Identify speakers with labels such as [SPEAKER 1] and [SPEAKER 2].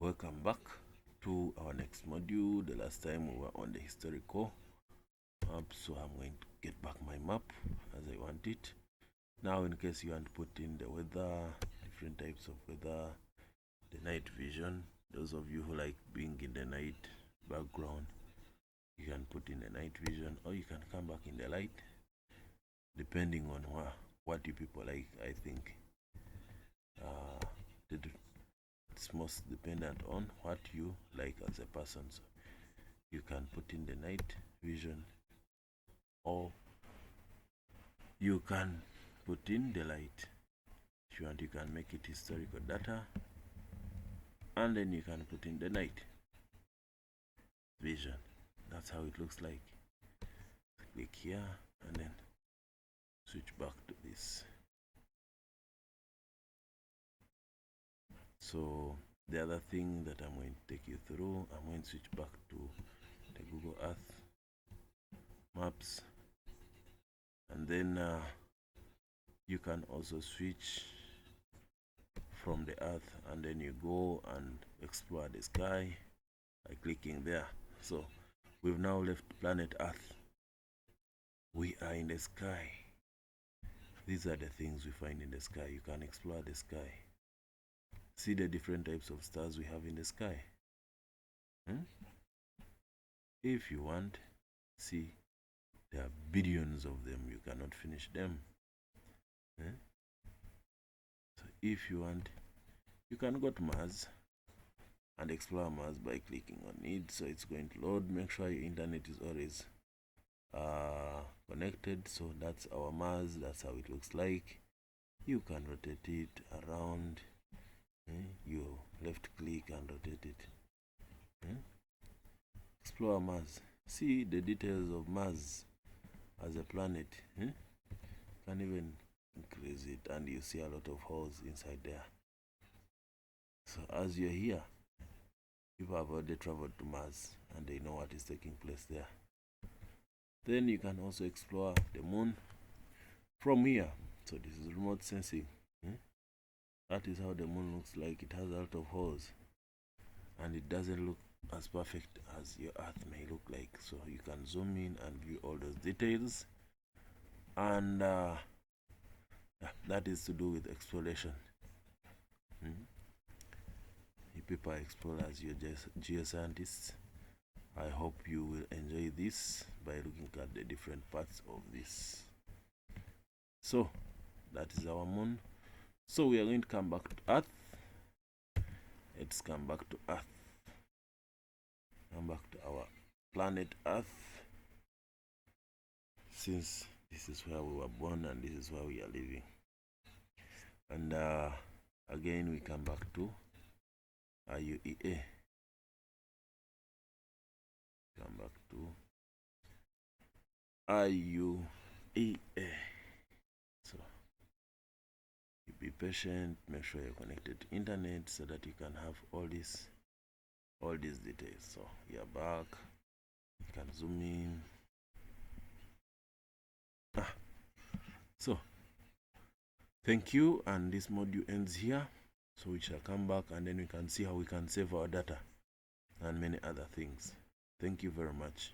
[SPEAKER 1] Welcome back to our next module. The last time we were on the historical map, so I'm going to get back my map as I want it. Now, in case you want to put in the weather, different types of weather, the night vision, those of you who like being in the night background, you can put in the night vision, or you can come back in the light, depending on what you people like. I think it's most dependent on what you like as a person. So you can put in the night vision, or you can put in the light. If you want, you can make it historical data, and then you can put in the night vision. That's how it looks like. Click here and then switch back to this. So the other thing that I'm going to take you through, I'm going to switch back to the Google Earth maps, and then you can also switch from the Earth, and then you go and explore the sky by clicking there. So we've now left planet Earth. We are in the sky. These are the things we find in the sky. You can explore the sky. See the different types of stars we have in the sky. If you want, see, there are billions of them. You cannot finish them. So if you want, you can go to Mars and explore Mars by clicking on it. So it's going to load. Make sure your internet is always connected. So that's our Mars. That's how it looks like. You can rotate it around. You left click and rotate it. Explore Mars. See the details of Mars as a planet. You can even increase it, and you see a lot of holes inside there. So as you're here, people have already traveled to Mars and they know what is taking place there. Then you can also explore the moon from here. So this is remote sensing. That is how the moon looks like. It has a lot of holes, and it doesn't look as perfect as your Earth may look like. So you can zoom in and view all those details, and that is to do with exploration. You people are explorers, you're just geoscientists. I hope you will enjoy this by looking at the different parts of this. So that is our moon. So we are going to come back to Earth. Let's come back to Earth. Come back to our planet Earth, since this is where we were born and this is where we are living. And again, we come back to IUEA. Come back to IUEA. So you be patient, make sure you're connected to internet so that you can have all these details. So you're back, you can zoom in. So thank you, and this module ends here. So we shall come back and then we can see how we can save our data and many other things. Thank you very much.